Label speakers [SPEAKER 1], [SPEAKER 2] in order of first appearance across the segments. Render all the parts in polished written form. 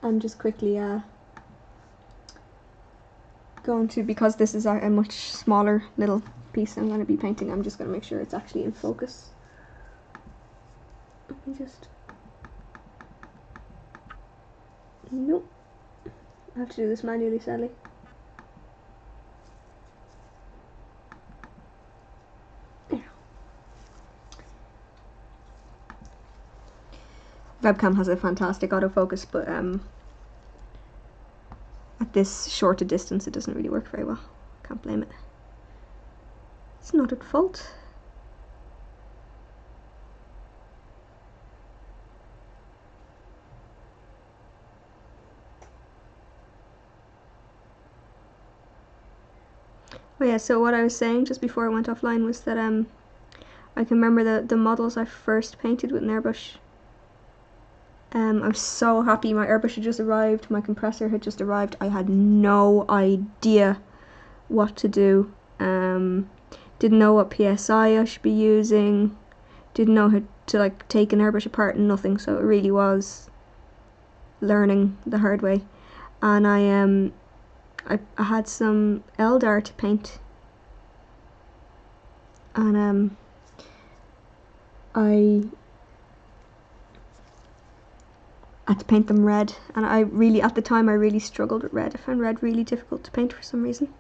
[SPEAKER 1] I'm just quickly going to, because this is a much smaller little piece I'm going to be painting, I'm just going to make sure it's actually in focus. Let me just... Nope. I have to do this manually, sadly. There. Webcam has a fantastic autofocus, but at this short a distance it doesn't really work very well. Can't blame it. It's not at fault. Oh yeah, so what I was saying just before I went offline was that I can remember the models I first painted with an airbrush. I was so happy. My airbrush had just arrived, my compressor had just arrived. I had no idea what to do. Didn't know what PSI I should be using. Didn't know how to like take an airbrush apart and nothing. So it really was learning the hard way. And I had some Eldar to paint, and I had to paint them red, and at the time I really struggled with red. I found red really difficult to paint for some reason.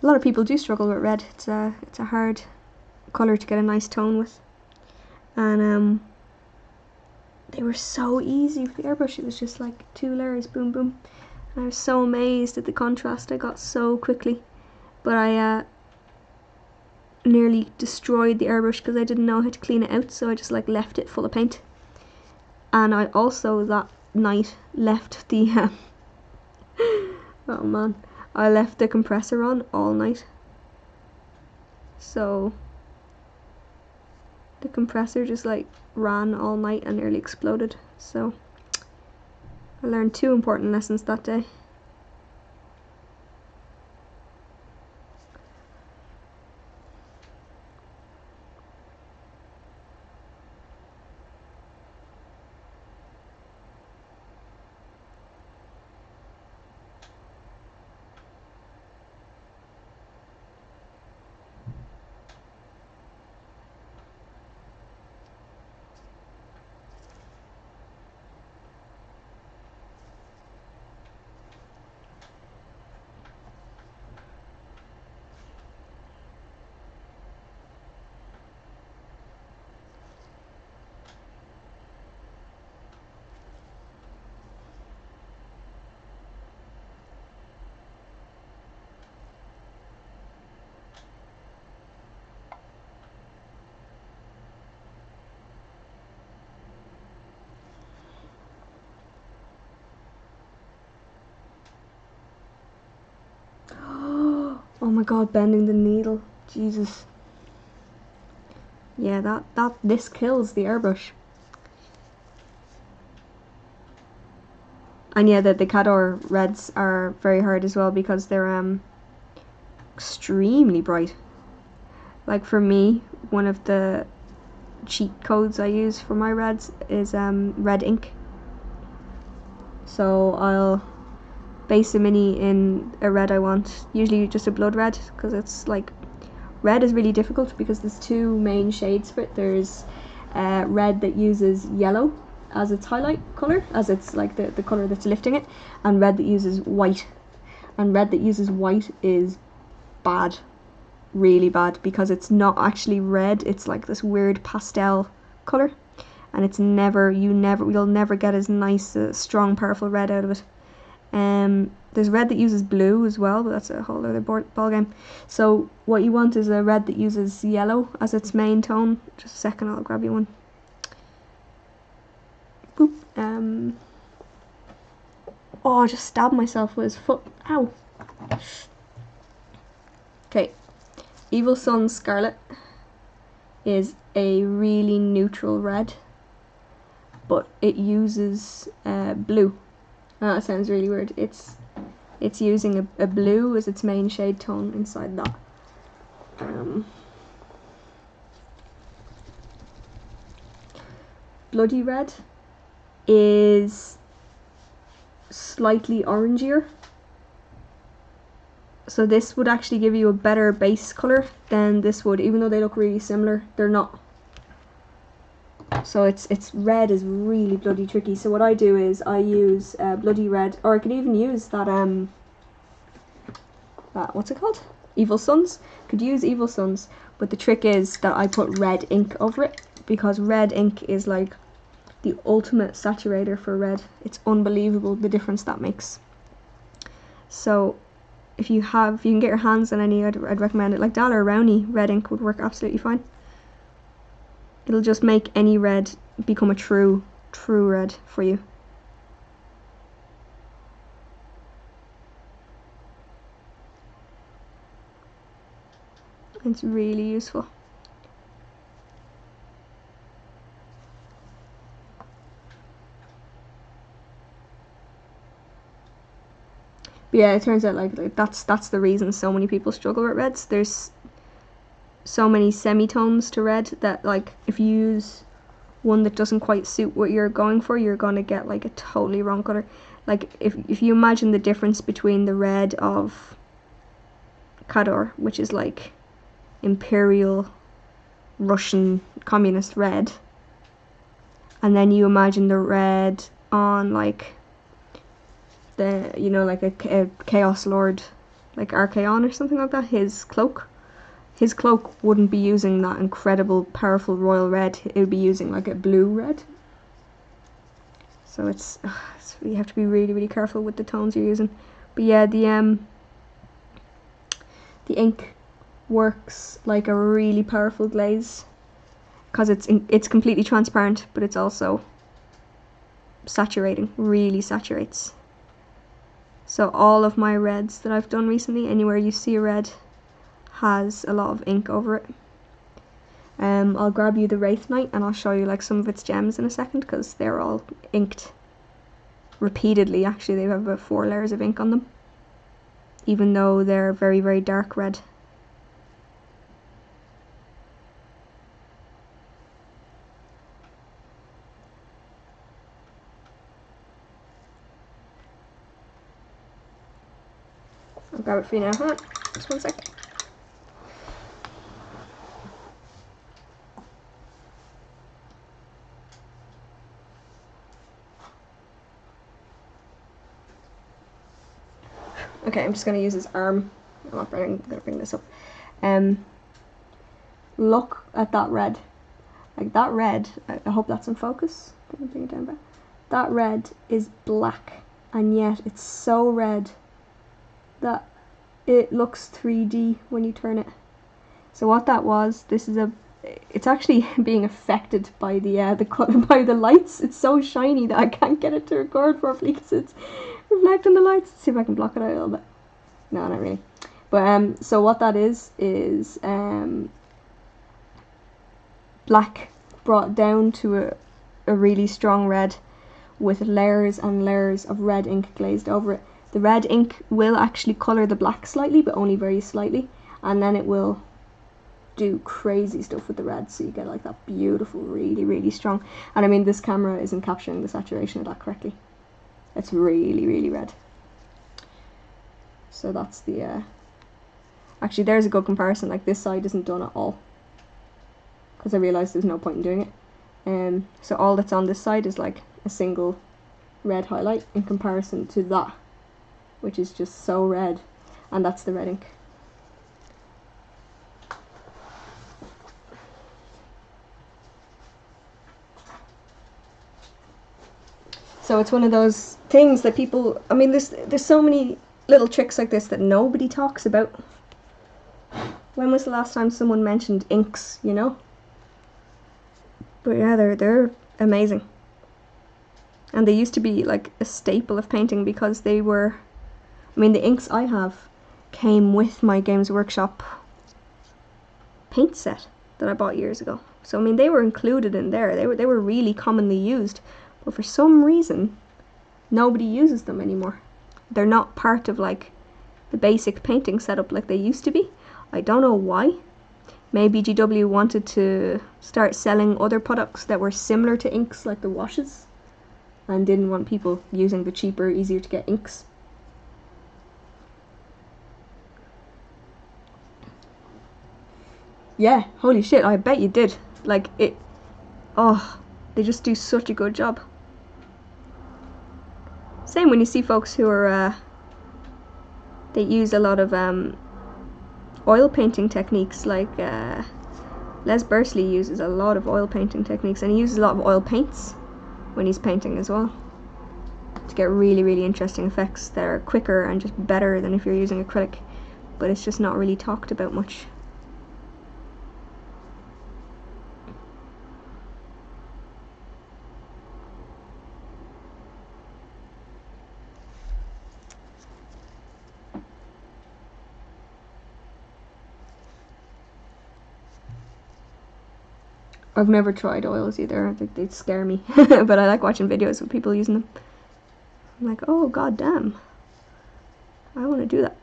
[SPEAKER 1] A lot of people do struggle with red. It's a hard colour to get a nice tone with, and they were so easy with the airbrush. It was just like 2 layers, boom boom. I was so amazed at the contrast I got so quickly, but I nearly destroyed the airbrush because I didn't know how to clean it out, so I just like left it full of paint. And I also that night left the oh man, I left the compressor on all night, so the compressor just like ran all night and nearly exploded. So I learned 2 important lessons that day. Oh my god, bending the needle. Jesus. Yeah, this kills the airbrush. And yeah, the Cador reds are very hard as well because they're extremely bright. Like for me, one of the cheat codes I use for my reds is red ink. So I'll base a mini in a red I want, usually just a blood red, because it's like, red is really difficult because there's 2 main shades for it. There's red that uses yellow as its highlight colour, as it's like the colour that's lifting it, and red that uses white. And red that uses white is bad, really bad, because it's not actually red, it's like this weird pastel colour, and it's you'll never get as nice a strong powerful red out of it. There's red that uses blue as well, but that's a whole other ball game. So what you want is a red that uses yellow as its main tone. Just a second, I'll grab you one. Boop. Oh, I just stabbed myself with his foot. Ow. Okay. Evil Sun Scarlet is a really neutral red, but it uses blue. That sounds really weird. It's using a blue as its main shade tone inside that. Bloody Red is slightly orangier. So this would actually give you a better base colour than this would, even though they look really similar, they're not. So it's red is really bloody tricky. So what I do is I use bloody red, or I could even use that what's it called? Evil Suns. Could use Evil Suns, but the trick is that I put red ink over it, because red ink is like the ultimate saturator for red. It's unbelievable the difference that makes. So if you can get your hands on any, I'd recommend it. Like Dollar Rowney red ink would work absolutely fine. It'll just make any red become a true red for you. It's really useful. But yeah, it turns out like that's the reason so many people struggle with reds. There's so many semitones to red that, like, if you use one that doesn't quite suit what you're going for, you're gonna get like a totally wrong color. Like if you imagine the difference between the red of Khador, which is like imperial Russian communist red, and then you imagine the red on like the, you know, like a Chaos Lord, like Archaon or something like that, his cloak wouldn't be using that incredible powerful royal red. It would be using like a blue red. So it's you have to be really, really careful with the tones you're using. But yeah, the ink works like a really powerful glaze, because it's completely transparent, but it's also saturating, really saturates. So all of my reds that I've done recently, anywhere you see a red, has a lot of ink over it. I'll grab you the Wraith Knight and I'll show you like some of its gems in a second, because they're all inked repeatedly. Actually, they have about 4 layers of ink on them, even though they're very, very dark red. I'll grab it for you now. Hold on, just 1 second. Okay, I'm just going to use his arm. I'm going to bring this up. Look at that red. Like that red, I hope that's in focus. Let me bring it down back. That red is black, and yet it's so red that it looks 3D when you turn it. So what that was, it's actually being affected by by the lights. It's so shiny that I can't get it to record properly because it's reflecting the lights. Let's see if I can block it out a little bit. No, not really. But so what that is black brought down to a really strong red, with layers and layers of red ink glazed over it. The red ink will actually colour the black slightly, but only very slightly, and then it will do crazy stuff with the red, so you get like that beautiful, really, really strong. And I mean, this camera isn't capturing the saturation of that correctly. It's really, really red. So that's the actually, there's a good comparison. Like, this side isn't done at all, because I realised there's no point in doing it. So all that's on this side is like a single red highlight in comparison to that, which is just so red, and that's the red ink. So it's one of those things that people, I mean, there's so many little tricks like this that nobody talks about. When was the last time someone mentioned inks, you know? But yeah, they're amazing. And they used to be like a staple of painting, because they were, I mean, the inks I have came with my Games Workshop paint set that I bought years ago. So I mean, they were included in there. They were really commonly used, but for some reason nobody uses them anymore. They're not part of like the basic painting setup like they used to be. I don't know why. Maybe GW wanted to start selling other products that were similar to inks, like the washes. and didn't want people using the cheaper, easier to get inks. Yeah, holy shit, I bet you did. Like, oh, they just do such a good job. Same when you see folks who are, they use a lot of oil painting techniques, like Les Bursley uses a lot of oil painting techniques, and he uses a lot of oil paints when he's painting as well, to get really, really interesting effects that are quicker and just better than if you're using acrylic, but it's just not really talked about much. I've never tried oils either. I think they'd scare me. But I like watching videos of people using them. I'm like, oh god damn, I want to do that.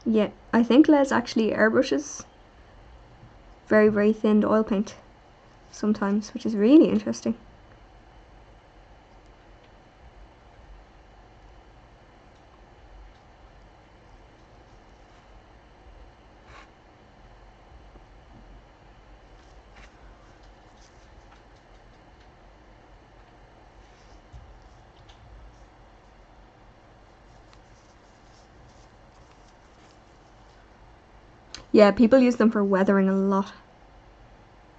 [SPEAKER 1] Yeah, I think Les actually airbrushes very, very thinned oil paint sometimes, which is really interesting. Yeah, people use them for weathering a lot.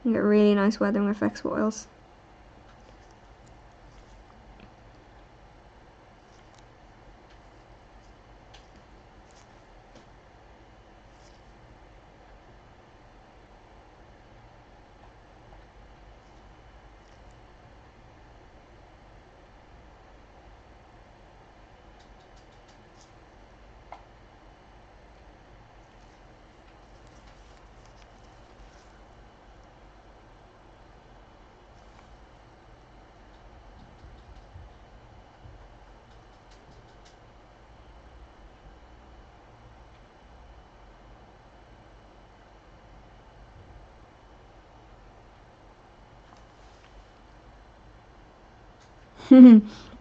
[SPEAKER 1] You get really nice weathering effects with oils.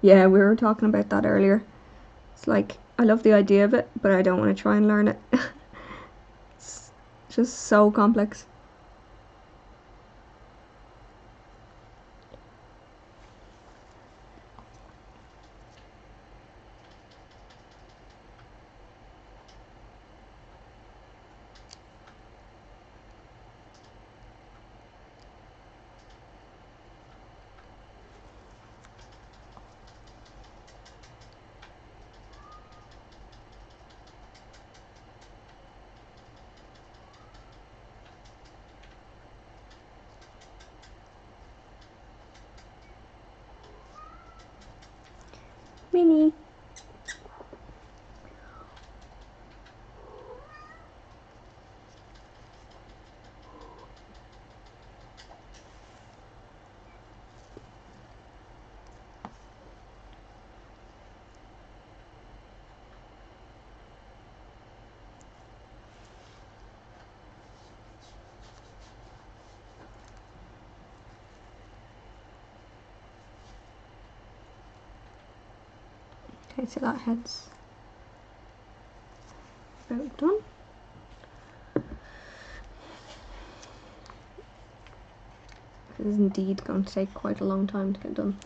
[SPEAKER 1] Yeah, we were talking about that earlier. It's like, I love the idea of it, but I don't want to try and learn it. It's just so complex. Minnie. Okay, so that head's about done. This is indeed going to take quite a long time to get done.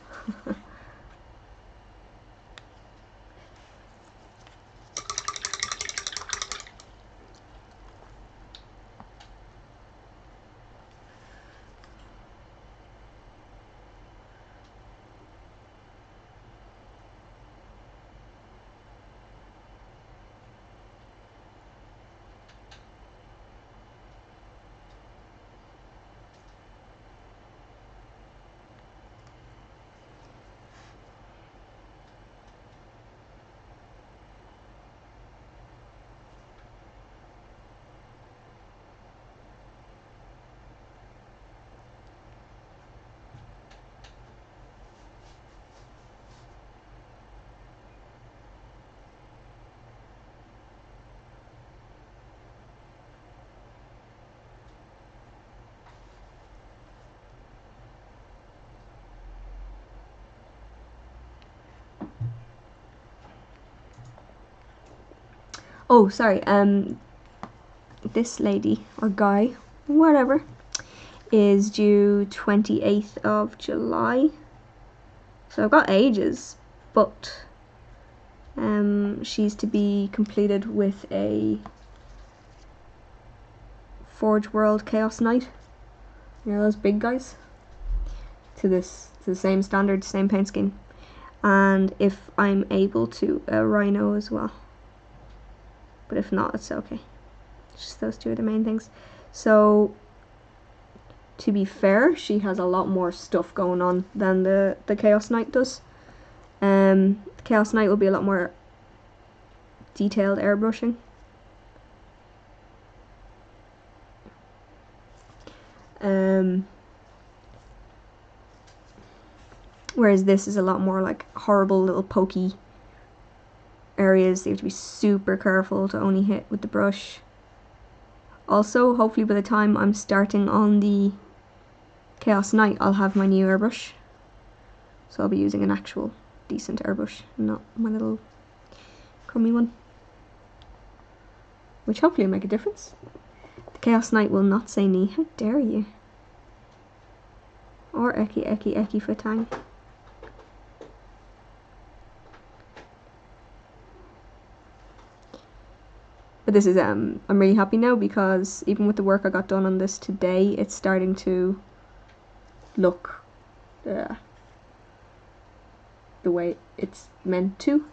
[SPEAKER 1] Oh, sorry. This lady or guy, whatever, is due 28th of July. So I've got ages, but she's to be completed with a Forge World Chaos Knight. You know those big guys? To the same standard, same paint scheme. And if I'm able to, a Rhino as well. But if not, it's okay. Just those two are the main things. So, to be fair, she has a lot more stuff going on than the Chaos Knight does. The Chaos Knight will be a lot more detailed airbrushing. Whereas this is a lot more like horrible little pokey areas that you have to be super careful to only hit with the brush. Also, hopefully by the time I'm starting on the Chaos Knight, I'll have my new airbrush. So I'll be using an actual decent airbrush, not my little crummy one. Which hopefully will make a difference. The Chaos Knight will not say knee. How dare you? Or eki fatang. But this is, I'm really happy now because even with the work I got done on this today, it's starting to look the way it's meant to.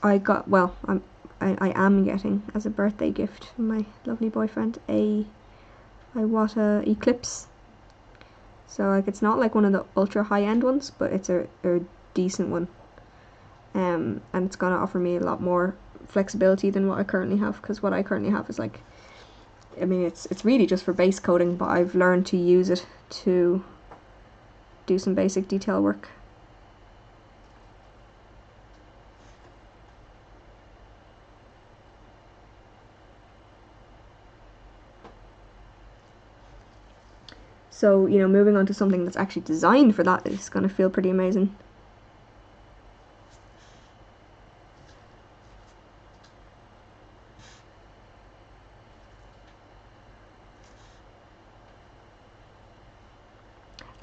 [SPEAKER 1] I got, well, I am getting as a birthday gift from my lovely boyfriend a Iwata Eclipse. So like it's not like one of the ultra high end ones, but it's a decent one. And it's gonna offer me a lot more flexibility than what I currently have, because what I currently have is like, I mean it's really just for base coating, but I've learned to use it to do some basic detail work. So, you know, moving on to something that's actually designed for that is going to feel pretty amazing.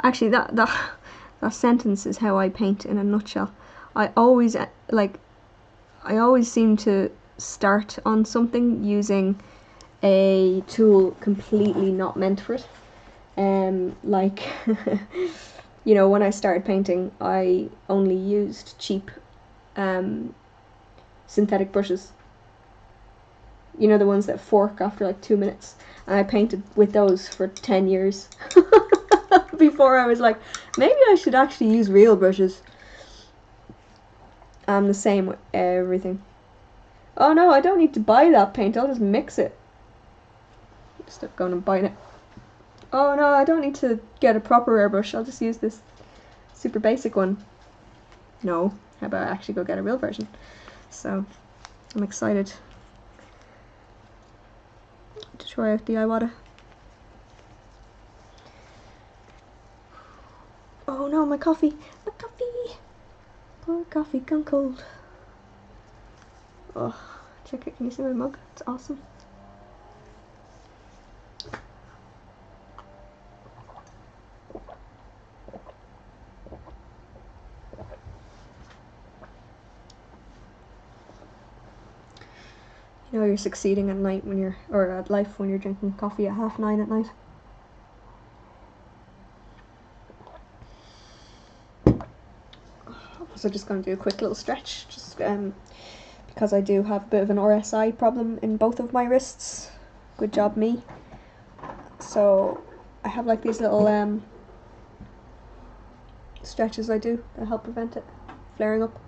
[SPEAKER 1] Actually, that sentence is how I paint in a nutshell. I always seem to start on something using a tool completely not meant for it. Like, you know, when I started painting, I only used cheap synthetic brushes. You know, the ones that fork after like 2 minutes. And I painted with those for 10 years. Before I was like, maybe I should actually use real brushes. I'm the same with everything. Oh no, I don't need to buy that paint, I'll just mix it. Stop going and buying it. Oh no, I don't need to get a proper airbrush, I'll just use this super basic one. No, how about I actually go get a real version? So, I'm excited to try out the Iwata. Oh no, my coffee! My coffee! Poor coffee gone cold. Oh, check it, can you see my mug? It's awesome. You know you're succeeding at night when you're, or at life when you're drinking coffee at 9:30 at night. So just going to do a quick little stretch, just because I do have a bit of an RSI problem in both of my wrists. Good job me. So I have like these little stretches I do that help prevent it flaring up.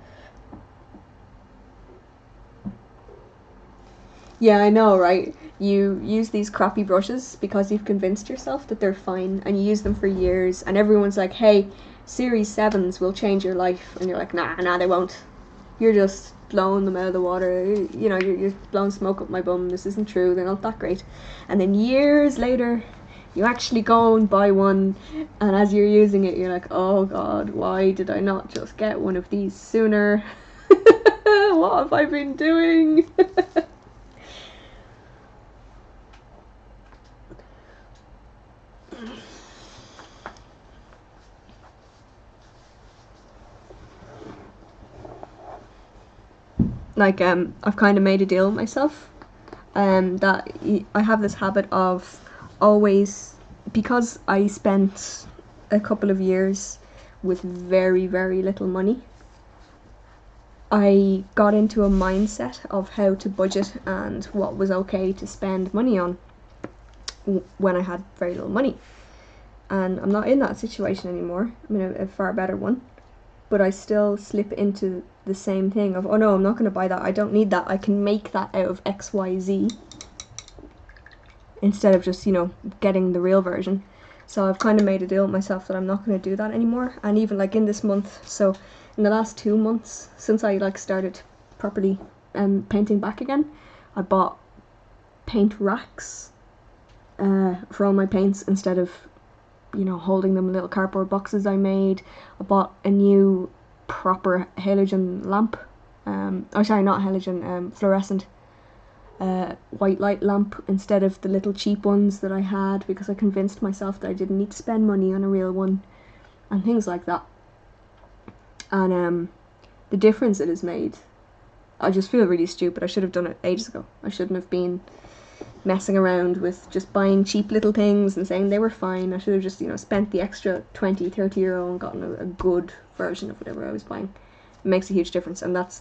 [SPEAKER 1] Yeah, I know, right? You use these crappy brushes because you've convinced yourself that they're fine, and you use them for years, and everyone's like, hey, Series 7s will change your life, and you're like, nah, they won't. You're just blowing them out of the water, you know, you're blowing smoke up my bum, this isn't true, they're not that great. And then years later, you actually go and buy one, and as you're using it, you're like, oh god, why did I not just get one of these sooner? what have I been doing? Like, I've kind of made a deal with myself, that I have this habit of always, because I spent a couple of years with very, very little money, I got into a mindset of how to budget and what was okay to spend money on when I had very little money. And I'm not in that situation anymore. I'm in a far better one. But I still slip into the same thing of, oh no, I'm not going to buy that. I don't need that. I can make that out of XYZ. Instead of just, getting the real version. So I've kind of made a deal with myself that I'm not going to do that anymore. And even like in this month, so in the last 2 months, since I like started properly painting back again, I bought paint racks for all my paints instead of holding them in little cardboard boxes I made. I bought a new proper halogen lamp. Oh sorry, not halogen, fluorescent white light lamp instead of the little cheap ones that I had, because I convinced myself that I didn't need to spend money on a real one and things like that. And the difference it has made, I just feel really stupid. I should have done it ages ago. I shouldn't have been messing around with just buying cheap little things and saying they were fine. I should have just spent the extra 20-30 euro and gotten a good version of whatever I was buying. It makes a huge difference, and that's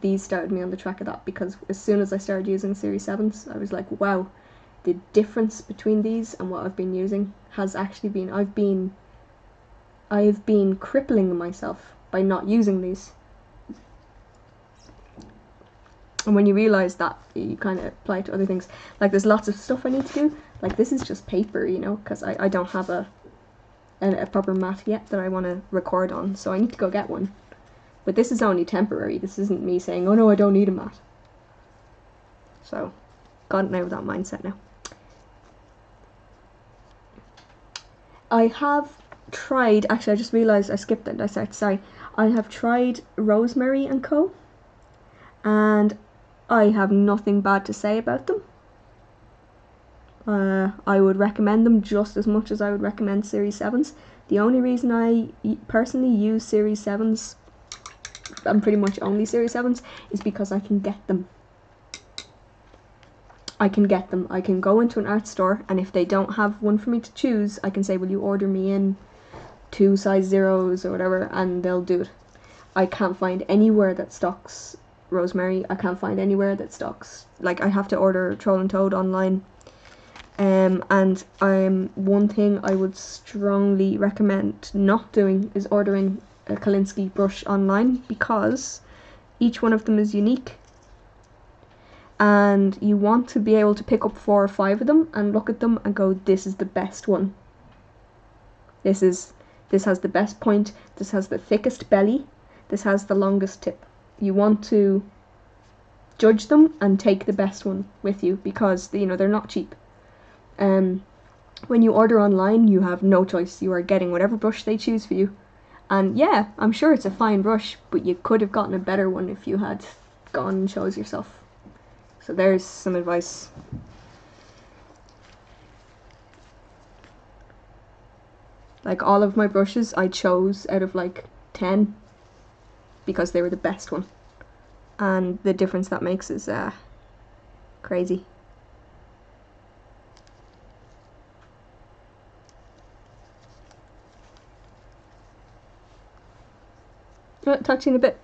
[SPEAKER 1] these started me on the track of that, because as soon as I started using Series 7s, I was like, wow, the difference between these and what I've been using has actually been, I've been crippling myself by not using these. And when you realise that, you kind of apply it to other things. Like, there's lots of stuff I need to do. Like, this is just paper, because I don't have a proper mat yet that I want to record on, so I need to go get one. But this is only temporary. This isn't me saying, oh no, I don't need a mat. So, gotten out of that mindset now. I have tried, actually I just realised I skipped it, sorry. I have tried Rosemary and Co. And I have nothing bad to say about them. I would recommend them just as much as I would recommend Series 7s. The only reason I personally use Series 7s, and pretty much only Series 7s, is because I can get them. I can go into an art store, and if they don't have one for me to choose, I can say, will you order me in 2 size 0s or whatever, and they'll do it. I can't find anywhere that stocks Rosemary. I can't find anywhere that stocks, like, I have to order Troll and Toad online. And one thing I would strongly recommend not doing is ordering a Kolinsky brush online, because each one of them is unique, and you want to be able to pick up 4 or 5 of them and look at them and go, this is the best one. This has the best point, this has the thickest belly, this has the longest tip. You want to judge them and take the best one with you, because they're not cheap. When you order online, you have no choice. You are getting whatever brush they choose for you. And yeah, I'm sure it's a fine brush, but you could have gotten a better one if you had gone and chose yourself. So there's some advice. Like, all of my brushes I chose out of like 10 because they were the best one. And the difference that makes is crazy. Talk to you in a bit.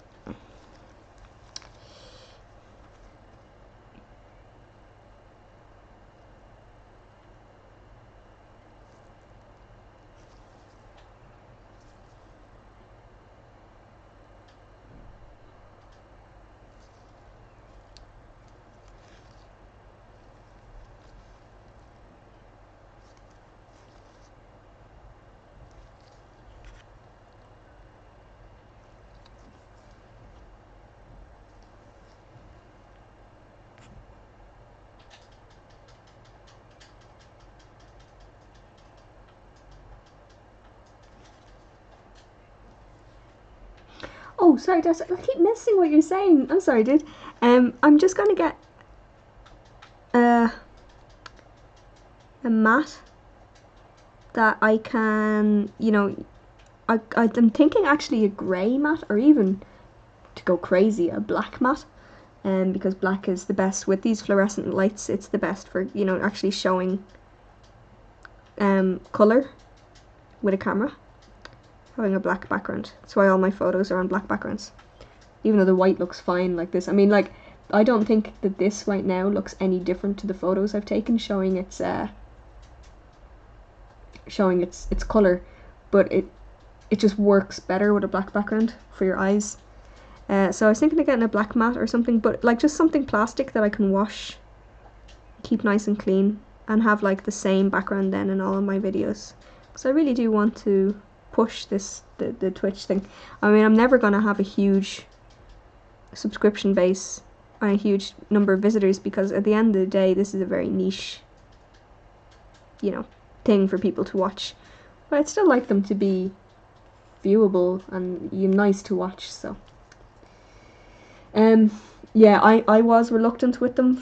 [SPEAKER 1] Oh, sorry, Des, I keep missing what you're saying. I'm sorry, dude. I'm just gonna get a mat that I can, you know, I'm thinking actually a grey mat, or even, to go crazy, a black mat. Because black is the best with these fluorescent lights. It's the best for, you know, actually showing colour with a camera. Having a black background. That's why all my photos are on black backgrounds. Even though the white looks fine like this. I mean, like, I don't think that this right now looks any different to the photos I've taken showing its colour, but it just works better with a black background for your eyes. So I was thinking of getting a black mat or something, but like just something plastic that I can wash, keep nice and clean, and have like the same background then in all of my videos. Because I really do want to push this, the Twitch thing. I mean, I'm never going to have a huge subscription base and a huge number of visitors, because at the end of the day this is a very niche, you know, thing for people to watch. But I'd still like them to be viewable and nice to watch, so... yeah, I was reluctant with them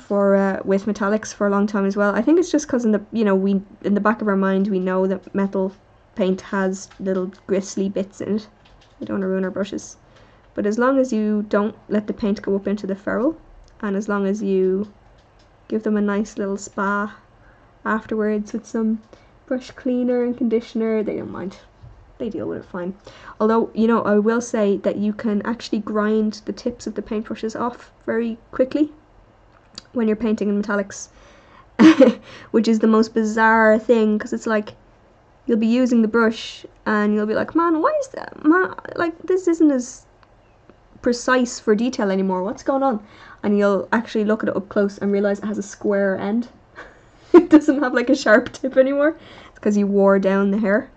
[SPEAKER 1] with metallics for a long time as well. I think it's just because in the back of our mind we know that metal paint has little gristly bits in it. We don't want to ruin our brushes. But as long as you don't let the paint go up into the ferrule, and as long as you give them a nice little spa afterwards with some brush cleaner and conditioner, they don't mind. They deal with it fine. Although, you know, I will say that you can actually grind the tips of the paintbrushes off very quickly when you're painting in metallics, which is the most bizarre thing, because it's like you'll be using the brush and you'll be like, man, why is that, man, like this isn't as precise for detail anymore, what's going on? And you'll actually look at it up close and realize it has a square end. It doesn't have like a sharp tip anymore. It's because you wore down the hair.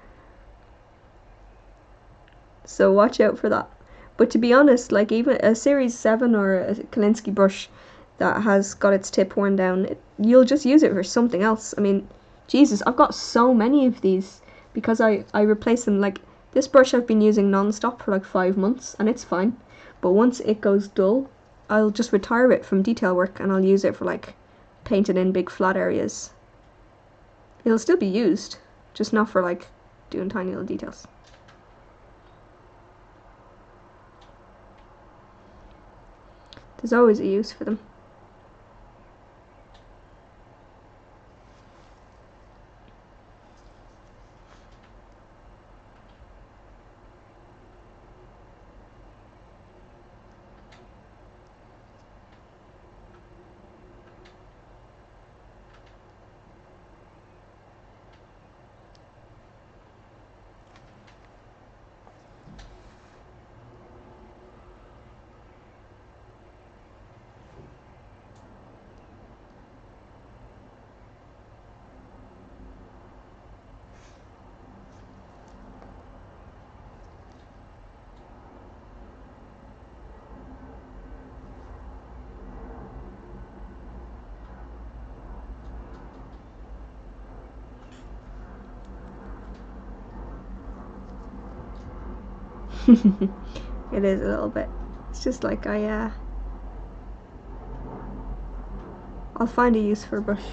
[SPEAKER 1] So watch out for that. But to be honest, like even a Series 7 or a Kolinsky brush that has got its tip worn down, you'll just use it for something else. I mean, Jesus, I've got so many of these because I replace them. Like, this brush I've been using non-stop for like 5 months and it's fine. But once it goes dull, I'll just retire it from detail work and I'll use it for like painting in big flat areas. It'll still be used, just not for like doing tiny little details. There's always a use for them. It is a little bit. It's just like I'll find a use for a brush.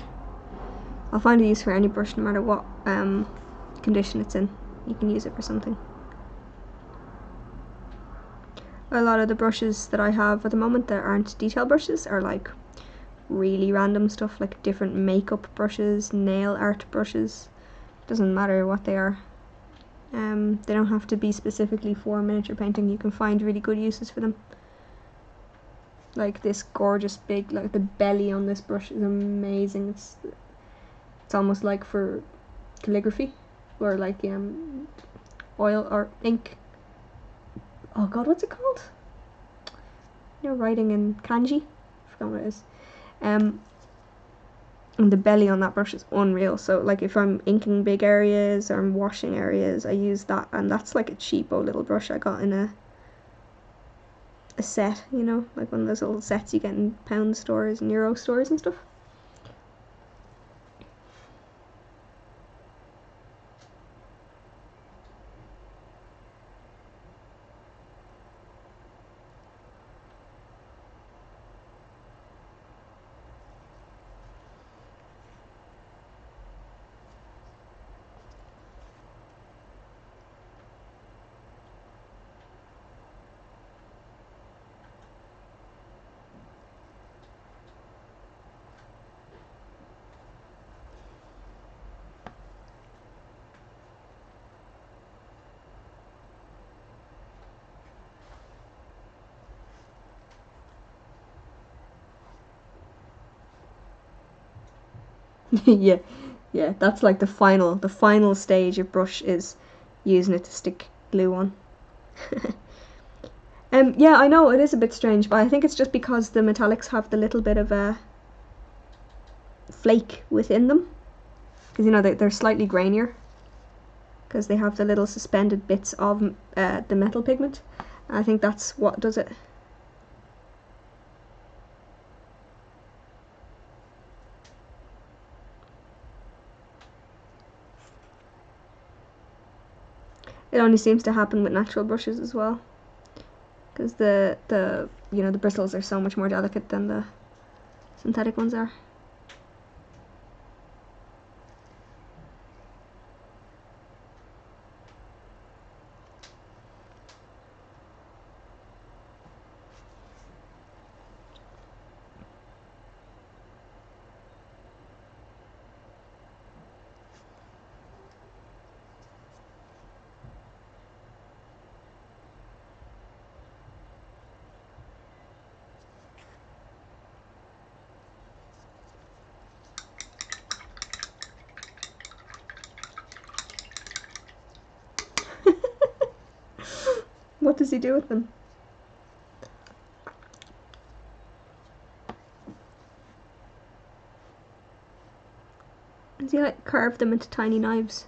[SPEAKER 1] I'll find a use for any brush no matter what condition it's in. You can use it for something. A lot of the brushes that I have at the moment that aren't detail brushes are like really random stuff, like different makeup brushes, nail art brushes. Doesn't matter what they are. They don't have to be specifically for miniature painting. You can find really good uses for them. Like this gorgeous big, like the belly on this brush is amazing. It's almost like for calligraphy, or like oil or ink. Oh god, what's it called? You know, writing in kanji. I forgot what it is. And the belly on that brush is unreal. So like if I'm inking big areas or I'm washing areas, I use that, and that's like a cheapo little brush I got in a set, you know, like one of those little sets you get in pound stores and euro stores and stuff. Yeah, yeah, that's like the final stage of brush is using it to stick glue on. Yeah, I know it is a bit strange, but I think it's just because the metallics have the little bit of a flake within them, because you know they're slightly grainier, because they have the little suspended bits of the metal pigment. I think that's what does it. It only seems to happen with natural brushes as well, because the the bristles are so much more delicate than the synthetic ones are. What does he do with them? Does he like carve them into tiny knives?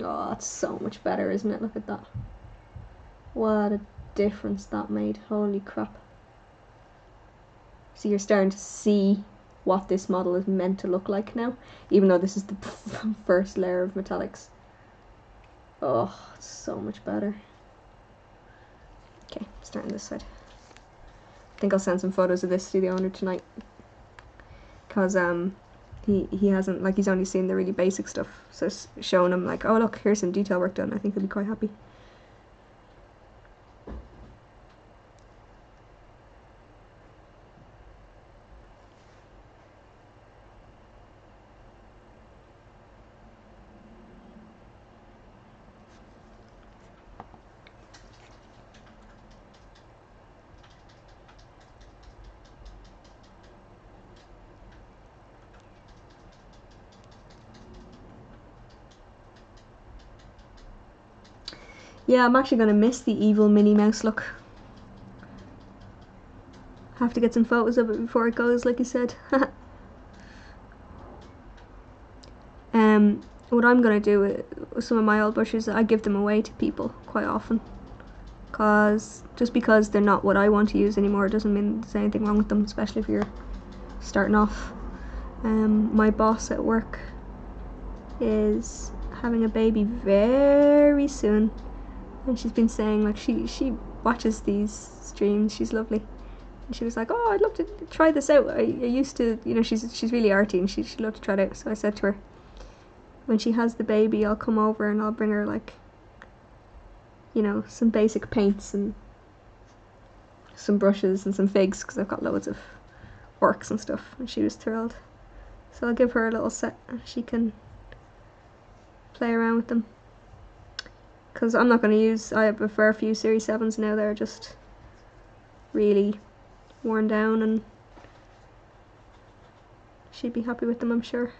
[SPEAKER 1] Oh, it's so much better, isn't it? Look at that. What a difference that made. Holy crap. So you're starting to see what this model is meant to look like now, even though this is the first layer of metallics. Oh, it's so much better. Okay, starting this side. I think I'll send some photos of this to the owner tonight, because he hasn't, like, he's only seen the really basic stuff, so showing him like, oh look, here's some detail work done, I think he'll be quite happy. Yeah, I'm actually going to miss the evil Minnie Mouse look. Have to get some photos of it before it goes, like you said. What I'm going to do with some of my old brushes, I give them away to people quite often. Just because they're not what I want to use anymore doesn't mean there's anything wrong with them, especially if you're starting off. My boss at work is having a baby very soon, and she's been saying, like, she watches these streams, she's lovely, and she was like, oh, I'd love to try this out. I used to, you know, she's really arty and she'd love to try it out. So I said to her, when she has the baby, I'll come over and I'll bring her, like, you know, some basic paints and some brushes and some figs, because I've got loads of orcs and stuff. And she was thrilled. So I'll give her a little set and she can play around with them, because I'm not going to use, I have a fair few Series 7s now that are just really worn down, and she'd be happy with them, I'm sure.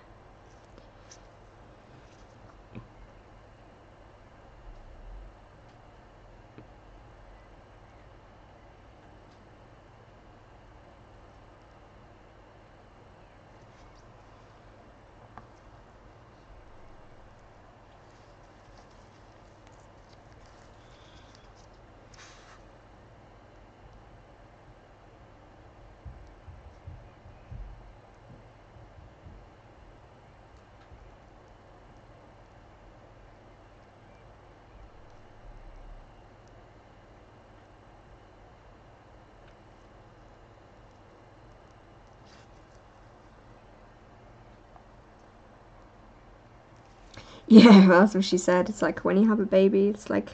[SPEAKER 1] Yeah, well, that's what she said. It's like when you have a baby, it's like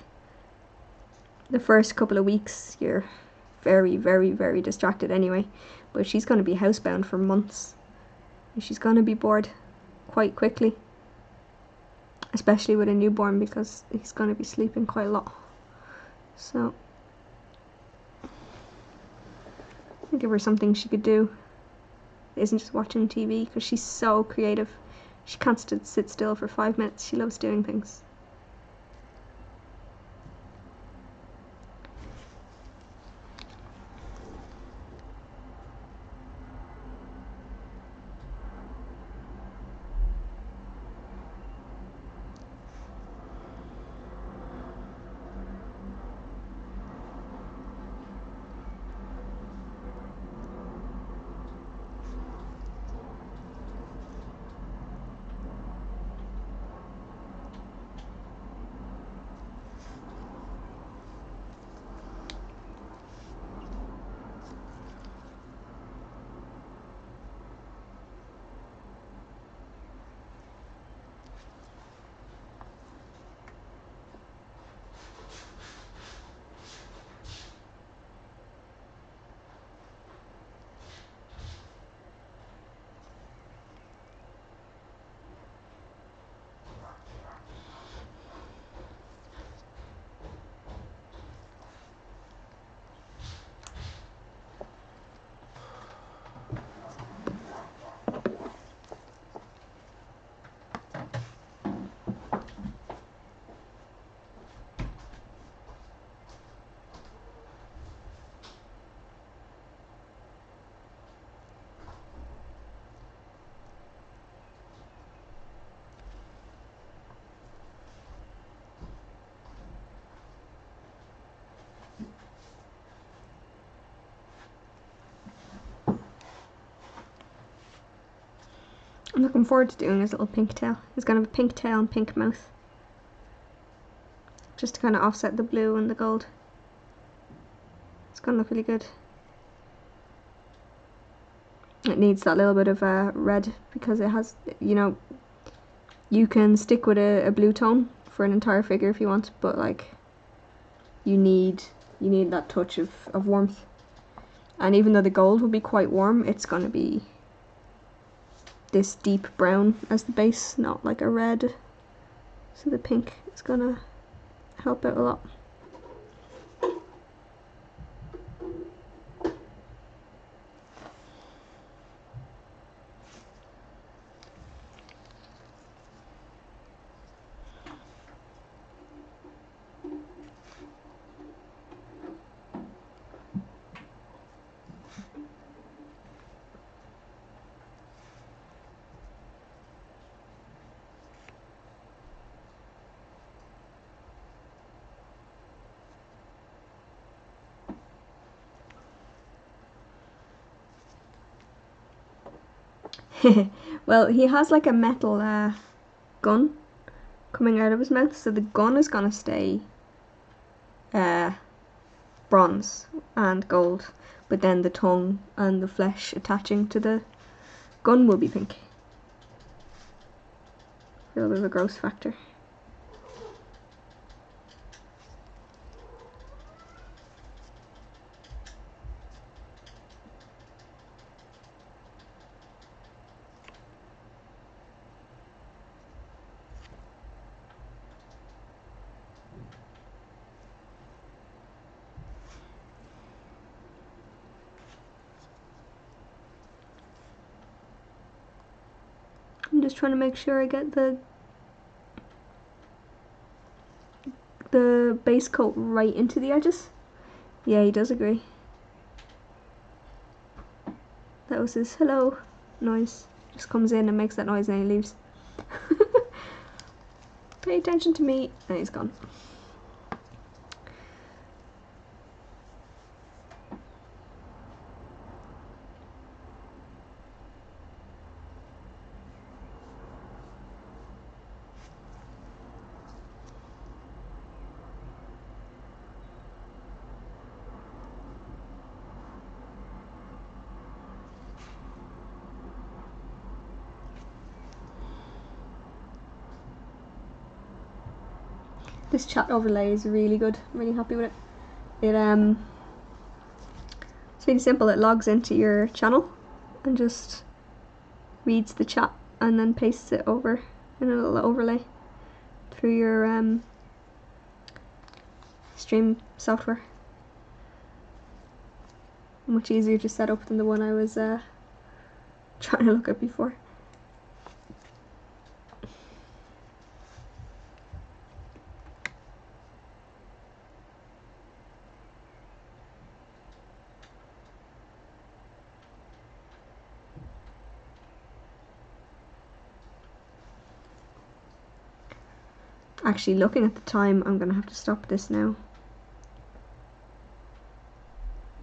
[SPEAKER 1] the first couple of weeks you're very, very, very distracted anyway. But she's going to be housebound for months. And she's going to be bored quite quickly. Especially with a newborn, because he's going to be sleeping quite a lot. So and give her something she could do. It isn't just watching TV, because she's so creative. She can't sit still for 5 minutes. She loves doing things. I'm looking forward to doing his little pink tail. He's gonna have a pink tail and pink mouth, just to kind of offset the blue and the gold. It's gonna look really good. It needs that little bit of red, because it has, you know, you can stick with a blue tone for an entire figure if you want, but like you need that touch of warmth. And even though the gold will be quite warm, it's gonna be this deep brown as the base, not like a red. So the pink is gonna help out a lot. Well, he has like a metal gun coming out of his mouth, so the gun is gonna stay bronze and gold, but then the tongue and the flesh attaching to the gun will be pink. A little bit of a gross factor. I'm just trying to make sure I get the base coat right into the edges. Yeah, he does agree. That was his hello noise. Just comes in and makes that noise and he leaves. Pay attention to me. And he's gone. This chat overlay is really good. I'm really happy with it. It's really simple. It logs into your channel and just reads the chat and then pastes it over in a little overlay through your stream software. much easier to set up than the one I was trying to look at before. Actually, looking at the time, I'm gonna have to stop this now.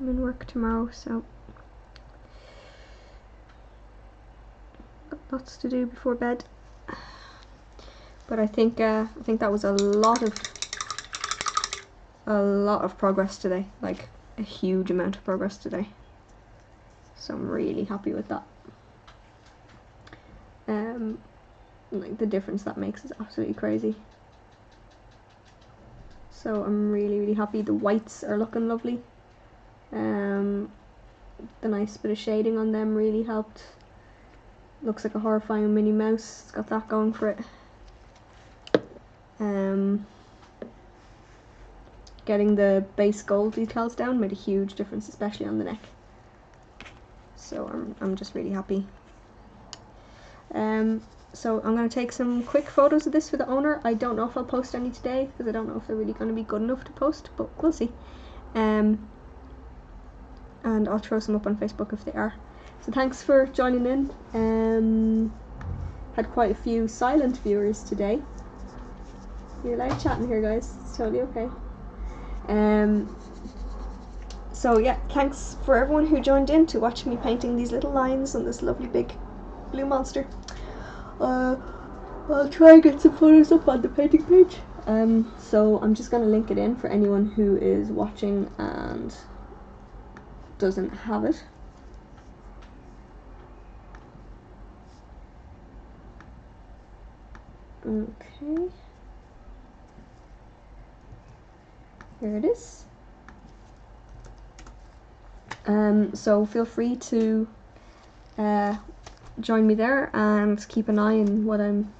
[SPEAKER 1] I'm in work tomorrow, so got lots to do before bed. But I think that was a lot of progress today, like a huge amount of progress today. So I'm really happy with that. Like the difference that makes is absolutely crazy. So I'm really happy. The whites are looking lovely. The nice bit of shading on them really helped. Looks like a horrifying Minnie Mouse. It's got that going for it. Getting the base gold details down made a huge difference, especially on the neck. So I'm just really happy. So I'm going to take some quick photos of this for the owner. I don't know if I'll post any today, because I don't know if they're really going to be good enough to post, but we'll see. And I'll throw some up on Facebook if they are. So thanks for joining in. Had quite a few silent viewers today. You're allowed chatting here, guys. It's totally okay. So yeah, thanks for everyone who joined in to watch me painting these little lines on this lovely big blue monster. I'll try and get some photos up on the painting page. So I'm just going to link it in for anyone who is watching and doesn't have it. Okay. Here it is. So feel free to join me there and keep an eye on what I'm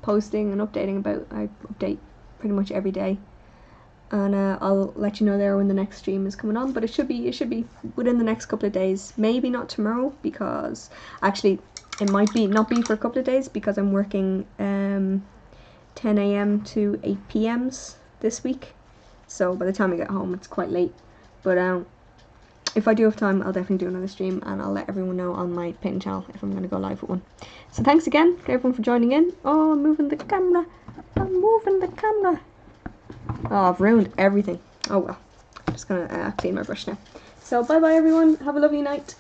[SPEAKER 1] posting and updating about. I update pretty much every day, and I'll let you know there when the next stream is coming on. But it should be within the next couple of days. Maybe not tomorrow, because actually it might not be for a couple of days, because I'm working 10 AM to 8 PMs this week. So by the time I get home, it's quite late. But if I do have time, I'll definitely do another stream, and I'll let everyone know on my painting channel if I'm going to go live with one. So thanks again to everyone for joining in. Oh, I'm moving the camera. I'm moving the camera. Oh, I've ruined everything. Oh well. I'm just going to clean my brush now. So bye bye everyone. Have a lovely night.